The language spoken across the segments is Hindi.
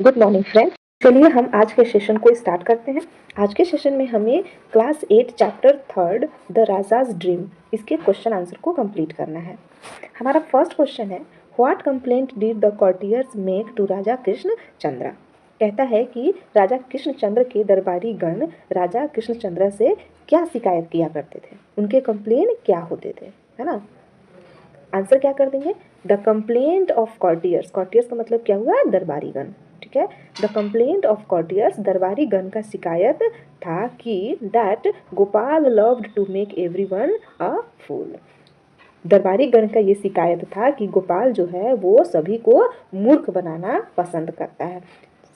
Good morning friends. चलिए हम आज के सेशन को स्टार्ट करते हैं। आज के सेशन में हमें class 8 chapter 3 the Raja's dream इसके क्वेश्चन आंसर को कंप्लीट करना है। हमारा फर्स्ट क्वेश्चन है, what complaint did the courtiers make to Raja Krishna Chandra. कहता है कि राजा कृष्णचंद्र के दरबारी गण राजा कृष्णचंद्र से क्या शिकायत किया करते थे, उनके कंप्लेन क्या होते थे, है ना। आंसर क्या कर देंगे, द कंप्लेंट ऑफ कॉर्टियर्स। कॉर्टियर्स का मतलब क्या हुआ, दरबारी गण। ठीक है, द कंप्लेंट ऑफ कॉर्टियर्स, दरबारी गण का शिकायत था कि that Gopal loved to make everyone a fool. दरबारी गण का ये शिकायत था कि गोपाल जो है वो सभी को मूर्ख बनाना पसंद करता है।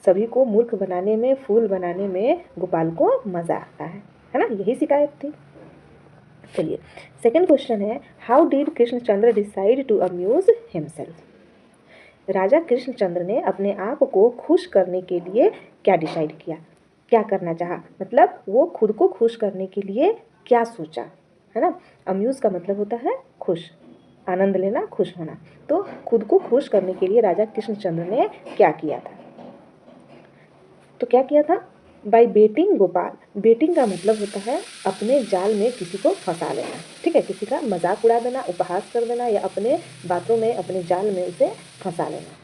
सभी को मूर्ख बनाने में, फूल बनाने में गोपाल को मजा आता है ना, यही शिकायत थी। चलिए सेकंड क्वेश्चन है, how did Krishnachandra decide to amuse himself. Raja Krishnachandra ने अपने आप को खुश करने के लिए क्या डिसाइड किया, क्या करना चाहा, मतलब वो खुद को खुश करने के लिए क्या सोचा, है ना। अम्यूज का मतलब होता है खुश, आनंद लेना, खुश होना। तो खुद को खुश करने के लिए राजा कृष्णचंद्र ने क्या किया था, तो क्या किया था, बाई बेटिंग गोपाल। बेटिंग का मतलब होता है अपने जाल में किसी को फंसा लेना, ठीक है, किसी का मजाक उड़ा देना, उपहास कर देना, या अपने बातों में, अपने जाल में उसे फंसा लेना।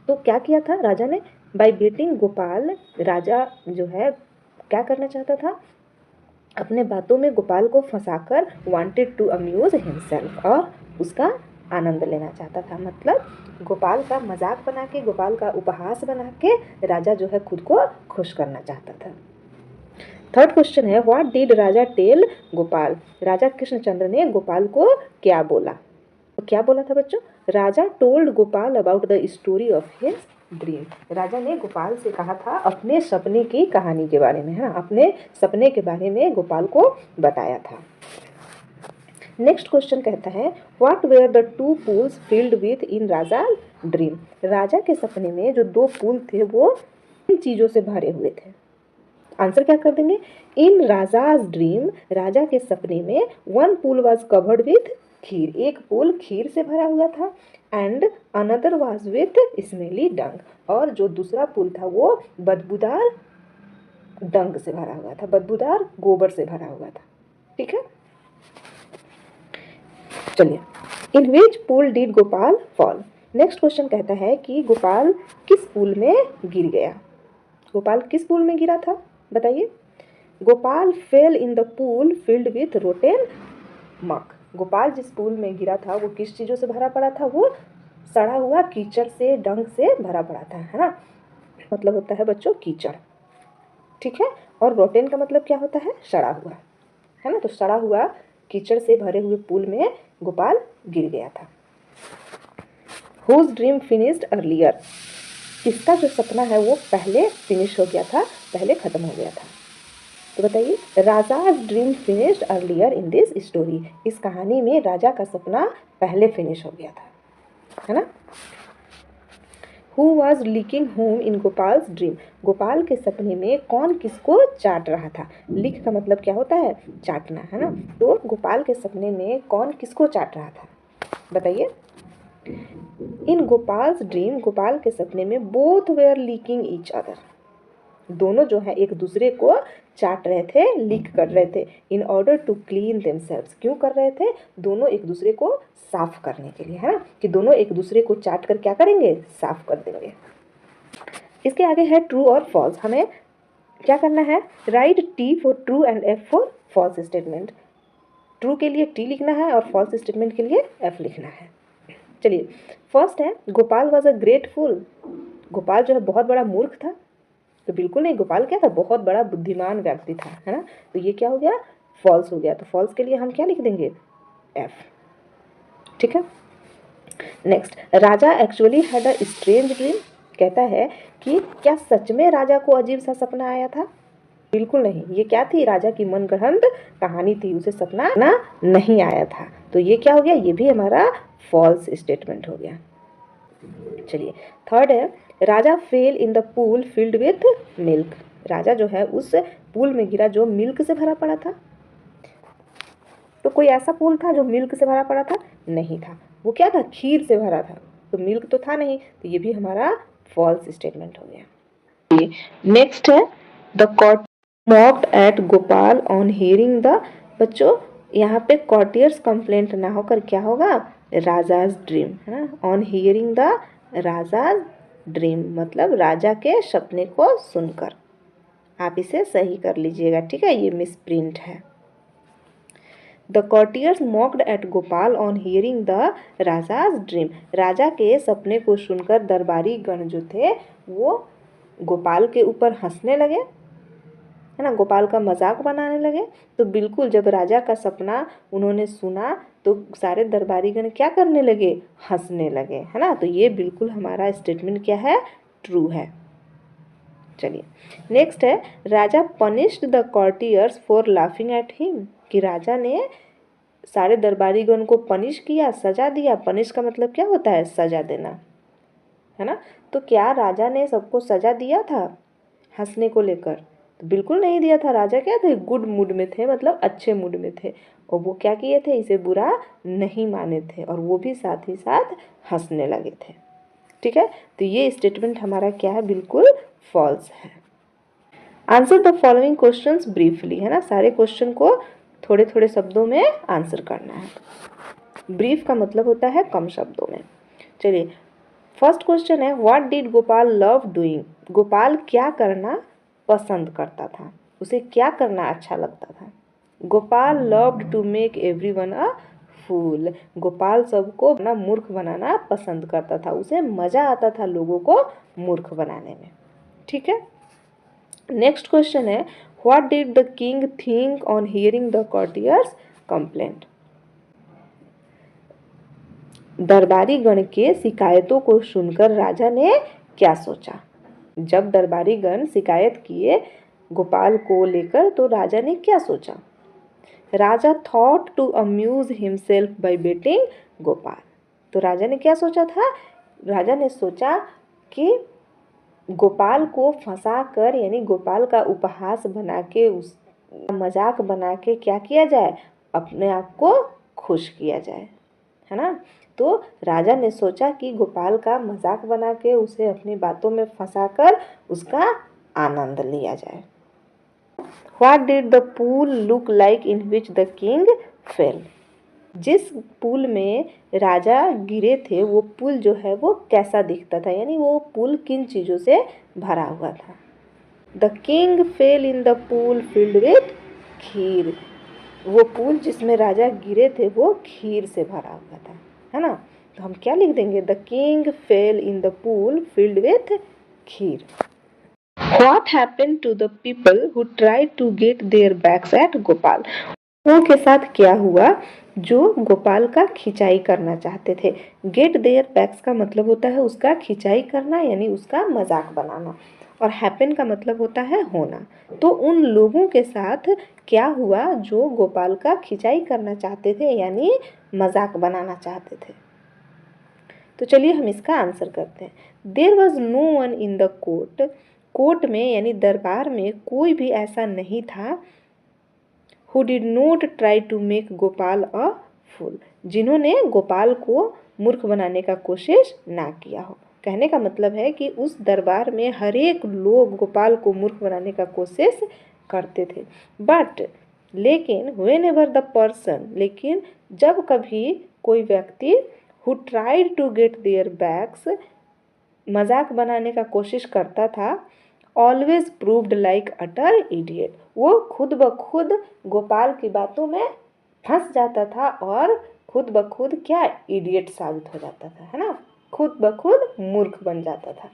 तो क्या किया था राजा ने, बाई बेटिंग गोपाल। राजा जो है क्या करना चाहता था, अपने बातों में गोपाल को फंसाकर वांटेड टू अम्यूज हिमसेल्फ, और उसका आनंद लेना चाहता था। मतलब गोपाल का मजाक बना के, गोपाल का उपहास बना के राजा जो है खुद को खुश करना चाहता था। थर्ड क्वेश्चन है, what did Raja tell Gopal. Raja Krishnachandra ने गोपाल को क्या बोला, तो क्या बोला था बच्चों, Raja told Gopal about the story of his dream. राजा ने गोपाल से कहा था अपने सपने की कहानी के बारे में, है ना, अपने सपने के बारे में गोपाल को बताया था। नेक्स्ट क्वेश्चन कहता है, what were the two pools filled with in Raja dream. राजा के सपने में जो दो पूल थे वो किन चीजों से भरे हुए थे। आंसर क्या कर देंगे, इन राजाज ड्रीम, राजा के सपने में one pool was covered with kheer, एक पूल खीर से भरा हुआ था, and another was with smelly dung, और जो दूसरा पूल था वो बदबूदार डंग से भरा हुआ था, बदबूदार गोबर से भरा हुआ था। ठीक है, चलिए, in which pool did Gopal fall. Next question कहता है कि गोपाल किस पूल में गिर गया। गोपाल किस पूल में गिरा था बताइए, Gopal fail in the pool filled with rotten मक। गोपाल जिस पूल में गिरा था वो किस चीज़ों से भरा पड़ा था, वो सड़ा हुआ कीचड़ से, डंग से भरा पड़ा था, है ना, मतलब होता है बच्चों कीचड़। ठीक है, और रोटेन का मतलब क्या होता है, सड़ा हुआ, है ना। तो सड़ा हुआ कीचड़ से भरे हुए पूल में गोपाल गिर गया था। Whose dream finished earlier. किसका जो सपना है वो पहले फिनिश हो गया था, पहले खत्म हो गया था। तो बताइए, Raja dream finished earlier in this story. इस कहानी में राजा का सपना पहले फिनिश हो गया था, है ना। Who was leaking home in गोपाल्स dream. Gopal के सपने में कौन किसको चाट रहा था। लिक का मतलब क्या होता है, चाटना, है ना। तो गोपाल के सपने में कौन किसको चाट रहा था बताइए। इन गोपाल्स ड्रीम, गोपाल के सपने में both were licking each other. दोनों जो है एक दूसरे को चाट रहे थे, लीक कर रहे थे, in order to clean themselves. क्यों कर रहे थे, दोनों एक दूसरे को साफ करने के लिए, है ना, कि दोनों एक दूसरे को चाट कर क्या करेंगे, साफ कर देंगे। इसके आगे है ट्रू और फॉल्स। हमें क्या करना है, write T for true and F for false statement. True के लिए टी लिखना है और फॉल्स स्टेटमेंट के लिए एफ लिखना है। चलिए, फर्स्ट है, गोपाल वॉज अ ग्रेट फूल। गोपाल जो है बहुत बड़ा मूर्ख था, तो बिल्कुल नहीं, गोपाल क्या था, बहुत बड़ा बुद्धिमान व्यक्ति था, है ना। तो ये क्या हो गया, फॉल्स हो गया। तो फॉल्स के लिए हम क्या लिख देंगे, एफ। ठीक है, next, Raja actually had a strange dream. कहता है कि क्या सच में राजा को अजीब सा सपना आया था। बिल्कुल नहीं, ये क्या थी, राजा की मनगढ़ंत कहानी थी, उसे सपना ना नहीं आया था। तो ये क्या हो गया, ये भी हमारा फॉल्स स्टेटमेंट हो गया। चलिए, थर्ड है, Raja fell in the pool filled with milk. राजा जो है उस पूल में गिरा जो मिल्क से भरा पड़ा था। तो कोई ऐसा पूल था जो मिल्क से भरा पड़ा था, नहीं था, वो क्या था, खीर से भरा था, तो मिल्क तो था नहीं। तो ये भी हमारा फॉल्स स्टेटमेंट हो गया। नेक्स्ट है the court mocked at Gopal on hearing the. बच्चों यहाँ पे कॉटियर्स कंप्लेंट ना होकर क्या होगा, राजाज ड्रीम, है ना। On hearing the Raja's dream मतलब राजा के सपने को सुनकर। आप इसे सही कर लीजिएगा, ठीक है, ये मिस प्रिंट है। The courtiers mocked at Gopal on hearing the Raja's dream. राजा के सपने को सुनकर दरबारी गण जो थे वो गोपाल के ऊपर हंसने लगे, है ना, गोपाल का मजाक बनाने लगे। तो बिल्कुल जब राजा का सपना उन्होंने सुना तो सारे दरबारी गण क्या करने लगे, हंसने लगे, है ना। तो ये बिल्कुल हमारा स्टेटमेंट क्या है, ट्रू है। चलिए नेक्स्ट है Raja punished the courtiers for laughing at him, कि राजा ने सारे दरबारीगण को पनिश किया, सजा दिया। पनिश का मतलब क्या होता है, सजा देना, है ना। तो क्या राजा ने सबको सजा दिया था हंसने को लेकर, तो बिल्कुल नहीं दिया था। राजा क्या थे, गुड मूड में थे, मतलब अच्छे मूड में थे, और वो क्या किए थे, इसे बुरा नहीं माने थे, और वो भी साथ ही साथ हंसने लगे थे, ठीक है। तो ये स्टेटमेंट हमारा क्या है, बिल्कुल फॉल्स है। Answer the following questions briefly, है ना, सारे क्वेश्चन को थोड़े थोड़े शब्दों में आंसर करना है। ब्रीफ का मतलब होता है कम शब्दों में। चलिए फर्स्ट क्वेश्चन है what did Gopal love doing. Gopal क्या करना पसंद करता था, उसे क्या करना अच्छा लगता था। Gopal loved to make everyone a fool. Gopal सबको अपना मूर्ख बनाना पसंद करता था, उसे मजा आता था लोगों को मूर्ख बनाने में, ठीक है। नेक्स्ट क्वेश्चन है what did the king think on hearing the courtiers complaint. दरबारी गण के शिकायतों को सुनकर राजा ने क्या सोचा। जब दरबारी गण शिकायत किए गोपाल को लेकर तो राजा ने क्या सोचा। Raja thought to amuse himself by baiting Gopal. तो राजा ने क्या सोचा था, राजा ने सोचा कि गोपाल को फंसा कर, यानी गोपाल का उपहास बना के, उस मजाक बना के क्या किया जाए, अपने आप को खुश किया जाए, है ना। तो राजा ने सोचा कि गोपाल का मजाक बना के उसे अपनी बातों में फंसाकर उसका आनंद लिया जाए। What did the pool look like in which the king fell? जिस पुल में राजा गिरे थे वो पुल जो है वो कैसा दिखता था, यानी वो पुल किन चीज़ों से भरा हुआ था। The king fell in the pool filled with kheer. वो पुल जिसमें राजा गिरे थे वो खीर से भरा हुआ था, है ना। तो हम क्या लिख देंगे, the king fell in the pool filled with kheer. What happened to the people who tried to get their backs at Gopal. लोगों के साथ क्या हुआ जो गोपाल का खिंचाई करना चाहते थे। गेट देयर बैक्स का मतलब होता है उसका खिंचाई करना, यानी उसका मजाक बनाना, और हैपन का मतलब होता है होना। तो उन लोगों के साथ क्या हुआ जो गोपाल का खिंचाई करना चाहते थे, यानी मजाक बनाना चाहते थे। तो चलिए हम इसका आंसर करते हैं। There was no one in the court. Court में यानी दरबार में कोई भी ऐसा नहीं था who did not try to make Gopal अ फूल, जिन्होंने गोपाल को मूर्ख बनाने का कोशिश ना किया हो। कहने का मतलब है कि उस दरबार में हर एक लोग गोपाल को मूर्ख बनाने का कोशिश करते थे। बट लेकिन वेन एवर द पर्सन, लेकिन जब कभी कोई व्यक्ति who tried to get their backs, मजाक बनाने का कोशिश करता था, always proved like utter idiot, वो खुद ब खुद गोपाल की बातों में फंस जाता था और खुद ब खुद क्या, इडियट साबित हो जाता था, है ना, खुद ब खुद मूर्ख बन जाता था।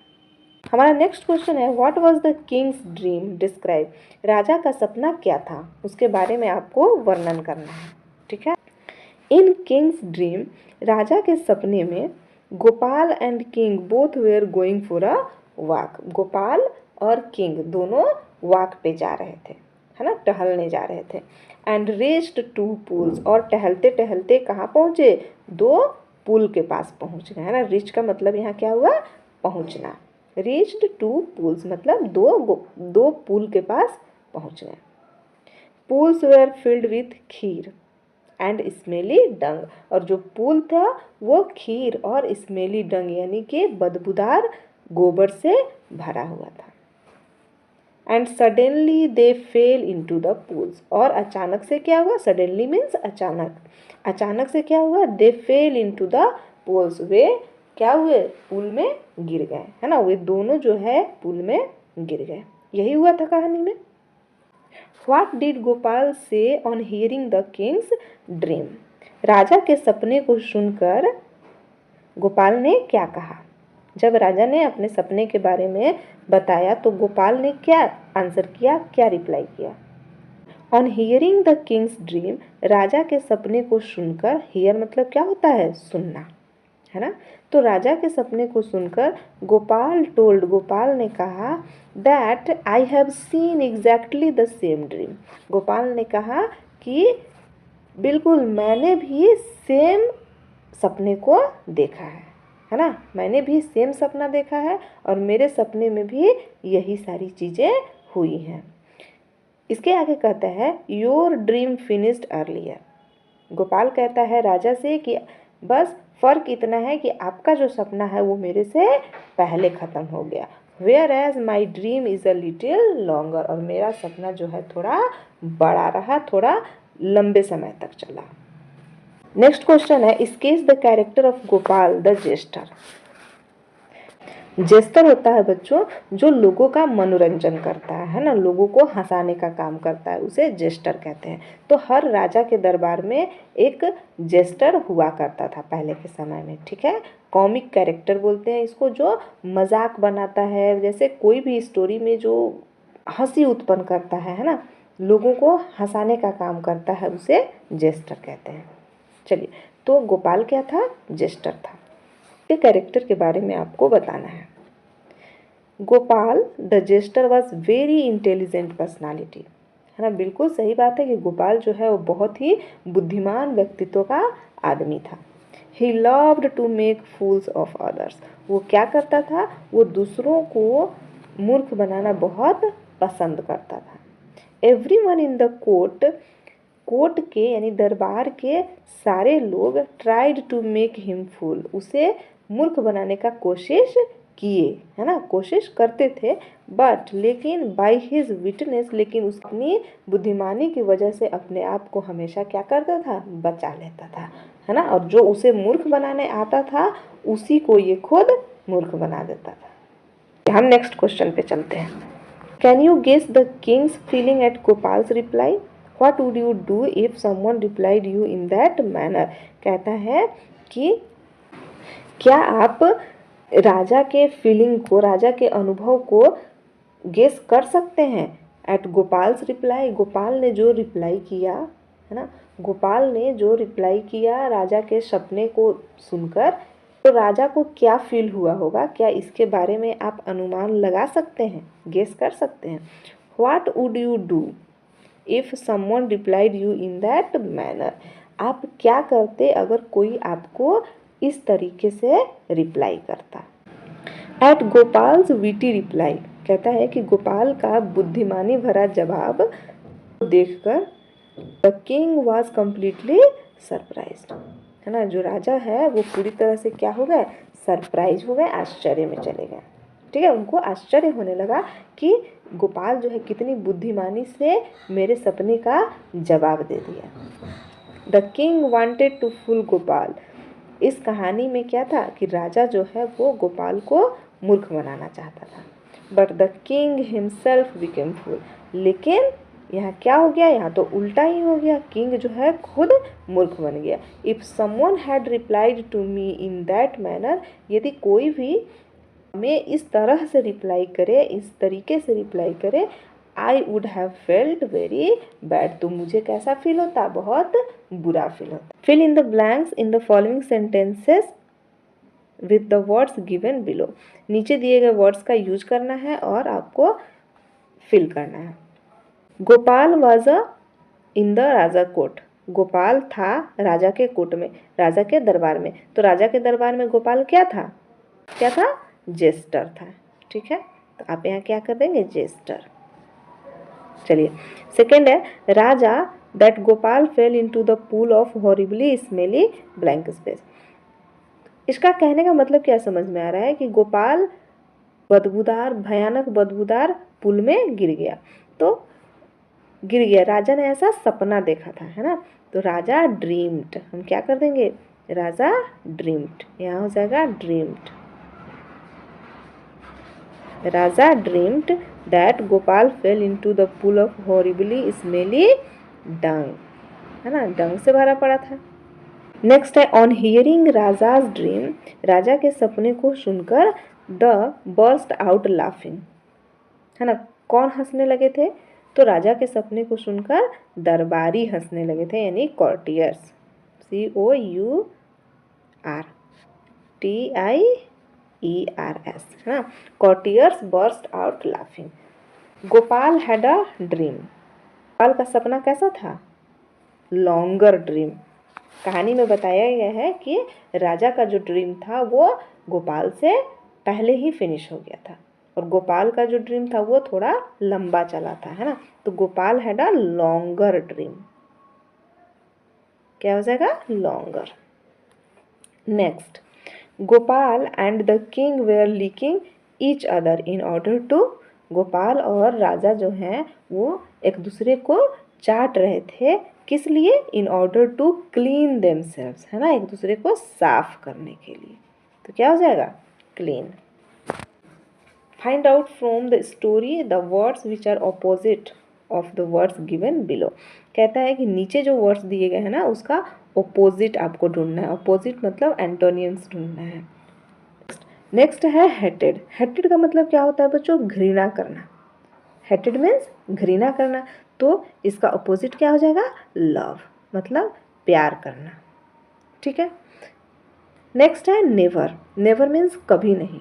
हमारा नेक्स्ट क्वेश्चन है what was the king's dream describe. राजा का सपना क्या था उसके बारे में आपको वर्णन करना है, ठीक है। इन किंग्स ड्रीम, राजा के सपने में Gopal and king both were going for a walk. Gopal और किंग दोनों वॉक पे जा रहे थे, है ना, टहलने जा रहे थे। एंड रीच्ड टू पूल्स, और टहलते टहलते कहाँ पहुँचे, दो पुल के पास पहुँच गए, है ना। रीच का मतलब यहाँ क्या हुआ, पहुँचना। रीच्ड टू पूल्स मतलब दो पुल के पास पहुँच गए। Pools were filled with kheer and smelly dung, और जो पुल था वो खीर और स्मेली डंग यानी कि बदबूदार गोबर से भरा हुआ था। And suddenly they fail into the pools. और अचानक से क्या हुआ, सडनली मीन्स अचानक, अचानक से क्या हुआ, दे फेल इनटू द पूल्स, वे क्या हुए, पूल में गिर गए, है ना, वे दोनों जो है पूल में गिर गए। यही हुआ था कहानी में। What did Gopal say on hearing the king's dream. राजा के सपने को सुनकर गोपाल ने क्या कहा। जब राजा ने अपने सपने के बारे में बताया तो गोपाल ने क्या आंसर किया, क्या रिप्लाई किया। On hearing the king's dream, राजा के सपने को सुनकर, हियर मतलब क्या होता है, सुनना, है ना। तो राजा के सपने को सुनकर गोपाल टोल्ड, गोपाल ने कहा that I have seen exactly the same dream. Gopal ने कहा कि बिल्कुल मैंने भी सेम सपने को देखा है ना, मैंने भी सेम सपना देखा है और मेरे सपने में भी यही सारी चीज़ें हुई हैं। इसके आगे कहता है your dream finished earlier. Gopal कहता है राजा से कि बस फ़र्क इतना है कि आपका जो सपना है वो मेरे से पहले ख़त्म हो गया। Whereas my dream is a little longer, और मेरा सपना जो है थोड़ा बड़ा रहा, थोड़ा लंबे समय तक चला। नेक्स्ट क्वेश्चन है sketch the character of Gopal the jester. Jester होता है बच्चों जो लोगों का मनोरंजन करता है ना, लोगों को हंसाने का काम करता है, उसे जेस्टर कहते हैं। तो हर राजा के दरबार में एक जेस्टर हुआ करता था पहले के समय में, ठीक है। कॉमिक कैरेक्टर बोलते हैं इसको, जो मजाक बनाता है, जैसे कोई भी स्टोरी में जो हंसी उत्पन्न करता है ना, लोगों को हंसाने का काम करता है, उसे जेस्टर कहते हैं। चलिए, तो गोपाल क्या था, जेस्टर था। के कैरेक्टर के बारे में आपको बताना है। Gopal the jester was very intelligent personality, है ना, बिल्कुल सही बात है कि गोपाल जो है वो बहुत ही बुद्धिमान व्यक्तित्व का आदमी था। He loved to make fools of others, वो क्या करता था, वो दूसरों को मूर्ख बनाना बहुत पसंद करता था। Everyone in the court, court के यानी दरबार के सारे लोग ट्राइड टू मेक हिम फूल, उसे मूर्ख बनाने का कोशिश किए, है ना, कोशिश करते थे। बट लेकिन बाय हिज विटनेस, लेकिन उस अपनी बुद्धिमानी की वजह से अपने आप को हमेशा क्या करता था, बचा लेता था, है ना। और जो उसे मूर्ख बनाने आता था उसी को ये खुद मूर्ख बना देता था। हम नेक्स्ट क्वेश्चन पे चलते हैं। Can you guess the king's feeling at Gopal's reply. What would you do if someone replied you in that manner। कहता है कि क्या आप राजा के फीलिंग को, राजा के अनुभव को गेस कर सकते हैं। एट गोपाल्स रिप्लाई, गोपाल ने जो रिप्लाई किया, है ना, गोपाल ने जो रिप्लाई किया राजा के सपने को सुनकर, तो राजा को क्या फील हुआ होगा, क्या इसके बारे में आप अनुमान लगा सकते हैं, गेस कर सकते हैं। What would you do if someone replied you in that manner। आप क्या करते अगर कोई आपको इस तरीके से रिप्लाई करता। एट गोपाल्स विटी रिप्लाई, कहता है कि गोपाल का बुद्धिमानी भरा जवाब देखकर the king was completely surprised, है ना, जो राजा है वो पूरी तरह से क्या हो गए, सरप्राइज हो गए, आश्चर्य में चले गए, ठीक है। उनको आश्चर्य होने लगा कि गोपाल जो है कितनी बुद्धिमानी से मेरे सपने का जवाब दे दिया। The king wanted to fool Gopal, इस कहानी में क्या था कि राजा जो है वो गोपाल को मूर्ख बनाना चाहता था। But the king himself became fool, लेकिन यहाँ क्या हो गया, यहाँ तो उल्टा ही हो गया, किंग जो है खुद मूर्ख बन गया। If someone had replied to me in that manner, यदि कोई भी हमें इस तरह से रिप्लाई करे, इस तरीके से रिप्लाई करे, I would have felt very bad, तो मुझे कैसा फील होता, बहुत बुरा फील होता। Fill in the blanks in the following sentences with the words given below, नीचे दिए गए वर्ड्स का यूज करना है और आपको फिल करना है। Gopal was in the Raja court, Gopal था राजा के कोर्ट में, राजा के दरबार में। तो राजा के दरबार में गोपाल क्या था, क्या था, जेस्टर था, ठीक है। तो आप यहाँ क्या कर देंगे, जेस्टर। चलिए, सेकेंड है Raja that Gopal fell into the pool of horribly smelly blank space. इसका कहने का मतलब क्या समझ में आ रहा है कि गोपाल बदबूदार, भयानक बदबूदार पुल में गिर गया। तो गिर गया, राजा ने ऐसा सपना देखा था, है ना। तो राजा ड्रीम्ड, हम क्या कर देंगे, राजा ड्रीम्ड, यहाँ हो जाएगा dreamed. Raja dreamed that Gopal fell into the pool of horribly smelly dung, है ना, डंग से भरा पड़ा था। नेक्स्ट है ऑन हियरिंग राजाज ड्रीम, राजा के सपने को सुनकर द बर्स्ट आउट लाफिंग, है ना, कौन हंसने लगे थे, तो राजा के सपने को सुनकर दरबारी हंसने लगे थे, यानी कॉर्टियर्स, COURTIERS, है ना, courtiers burst out laughing. Gopal had a dream, Gopal का सपना कैसा था, लॉन्गर ड्रीम। कहानी में बताया गया है कि राजा का जो ड्रीम था वो गोपाल से पहले ही फिनिश हो गया था, और गोपाल का जो ड्रीम था वो थोड़ा लंबा चला था, है ना। तो Gopal had a longer dream, क्या हो जाएगा, longer. Next, Gopal and the king were licking each other in order to, Gopal और राजा जो हैं वो एक दूसरे को चाट रहे थे, किस लिए, in order to clean themselves, है ना, एक दूसरे को साफ करने के लिए। तो क्या हो जाएगा, clean. Find out from the story the words which are opposite of the words given below, कहता है कि नीचे जो वर्ड्स दिए गए हैं ना उसका ऑपोजिट आपको ढूंढना है, ऑपोजिट मतलब एंटोनियम्स ढूंढना है। नेक्स्ट है हेटेड, हेटेड का मतलब क्या होता है बच्चों, घृणा करना, हेटेड मीन्स घृणा करना, तो इसका ऑपोजिट क्या हो जाएगा, लव, मतलब प्यार करना, ठीक है। नेक्स्ट है नेवर, नेवर मीन्स कभी नहीं,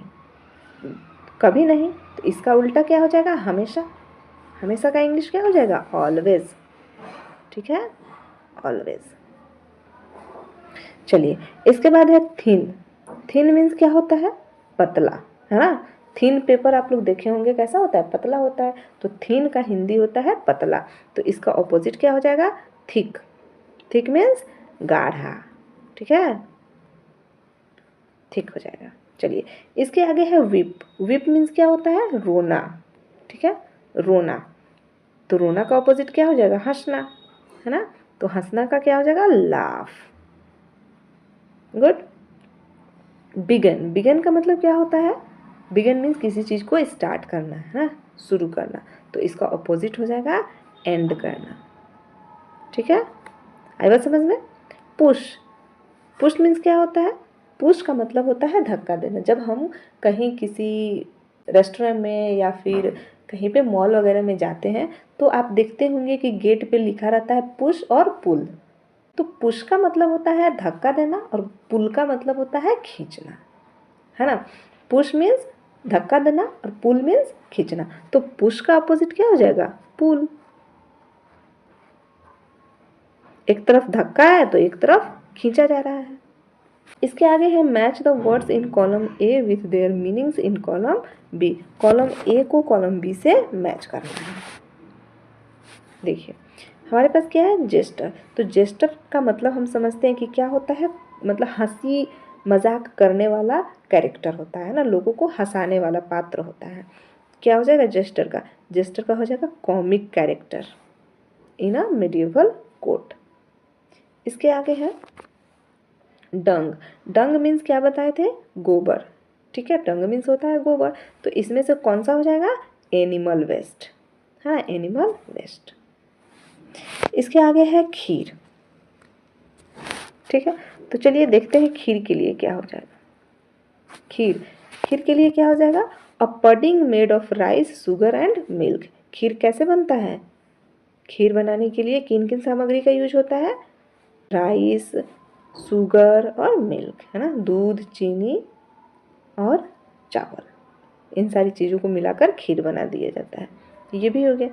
कभी नहीं, तो इसका उल्टा क्या हो जाएगा, हमेशा, हमेशा का इंग्लिश क्या हो जाएगा, ऑलवेज, ठीक है, ऑलवेज। चलिए इसके बाद है थिन, थिन मीन्स क्या होता है, पतला, है ना, थिन पेपर आप लोग देखे होंगे कैसा होता है, पतला होता है, तो थिन का हिंदी होता है पतला, तो इसका ऑपोजिट क्या हो जाएगा, थिक, थिक मीन्स गाढ़ा, ठीक है, थिक हो जाएगा। चलिए इसके आगे है विप, विप मीन्स क्या होता है, रोना, ठीक है, रोना, तो रोना का ऑपोजिट क्या हो जाएगा, हंसना, है ना, तो हंसना का क्या हो जाएगा, लाफ, गुड। बिगन, बिगन का मतलब क्या होता है, बिगन मीन्स किसी चीज़ को स्टार्ट करना, है ना, शुरू करना, तो इसका ऑपोजिट हो जाएगा एंड करना, ठीक है, आई बात समझ में। पुश, पुश मीन्स क्या होता है, पुश का मतलब होता है धक्का देना, जब हम कहीं किसी रेस्टोरेंट में या फिर कहीं पे मॉल वगैरह में जाते हैं तो आप देखते होंगे कि गेट पे लिखा रहता है पुश और पुल, तो पुश का मतलब होता है धक्का देना और पुल का मतलब होता है खींचना, है ना, पुश मीन्स धक्का देना और पुल मीन्स खींचना, तो पुश का अपोजिट क्या हो जाएगा, पुल, एक तरफ धक्का है तो एक तरफ खींचा जा रहा है। इसके आगे है match the words in column A with their meanings in column B, column A को कॉलम बी से मैच करना है। देखिए हमारे पास क्या है, जेस्टर, तो जेस्टर का मतलब हम समझते हैं कि क्या होता है, मतलब हंसी मजाक करने वाला कैरेक्टर होता है ना, लोगों को हंसाने वाला पात्र होता है, क्या हो जाएगा जेस्टर का, जेस्टर का हो जाएगा comic character in a medieval court. इसके आगे है डंग, डंग मीन्स क्या बताए थे, गोबर, ठीक है, डंग मीन्स होता है गोबर, तो इसमें से कौन सा हो जाएगा, एनिमल वेस्ट, है ना, एनिमल वेस्ट। इसके आगे है खीर, ठीक है, तो चलिए देखते हैं खीर के लिए क्या हो जाएगा, खीर, खीर के लिए क्या हो जाएगा, a pudding made of rice sugar and milk, खीर कैसे बनता है, खीर बनाने के लिए किन किन सामग्री का यूज होता है, राइस, शुगर और मिल्क, है ना, दूध, चीनी और चावल, इन सारी चीज़ों को मिलाकर खीर बना दिया जाता है, ये भी हो गया।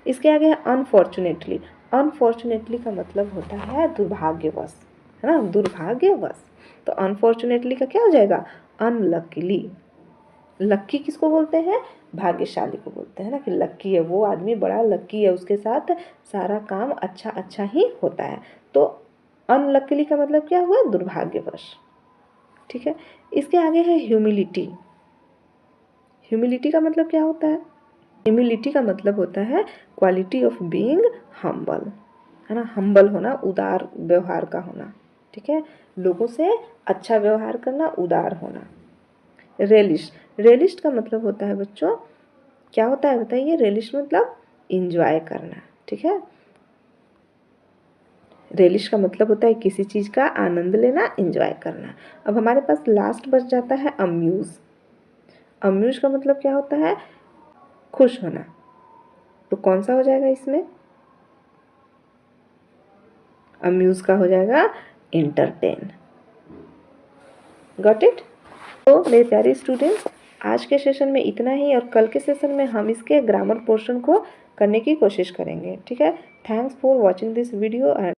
इसके आगे है अनफॉर्चुनेटली, अनफॉर्चुनेटली का मतलब होता है दुर्भाग्यवश, है ना, दुर्भाग्यवश, तो अनफॉर्चुनेटली का क्या हो जाएगा, अनलकीली, लक्की किसको बोलते हैं, भाग्यशाली को बोलते हैं ना, कि लक्की है, वो आदमी बड़ा लक्की है, उसके साथ सारा काम अच्छा अच्छा ही होता है, तो अनलकीली का मतलब क्या हुआ, दुर्भाग्यवश, ठीक है। इसके आगे है ह्यूमिलिटी, ह्यूमिलिटी का मतलब क्या होता है? ह्यूमिलिटी का मतलब होता है क्वालिटी ऑफ बीइंग हम्बल, है ना। हम्बल होना, उदार व्यवहार का होना, ठीक है। लोगों से अच्छा व्यवहार करना, उदार होना। रेलिस्ट, रेलिस्ट का मतलब होता है बच्चों, क्या होता है बताइए? रेलिस्ट मतलब इंजॉय करना, ठीक है। रेलिश का मतलब होता है किसी चीज़ का आनंद लेना, इंजॉय करना। अब हमारे पास लास्ट बच जाता है अम्यूज़। अम्यूज़ का मतलब क्या होता है? खुश होना। तो कौन सा हो जाएगा इसमें? अम्यूज़ का हो जाएगा एंटरटेन। Got it? तो मेरे प्यारे स्टूडेंट्स, आज के सेशन में इतना ही, और कल के सेशन में हम इसके ग्रामर पोर्शन को करने की कोशिश करेंगे, ठीक है। Thanks for watching this video.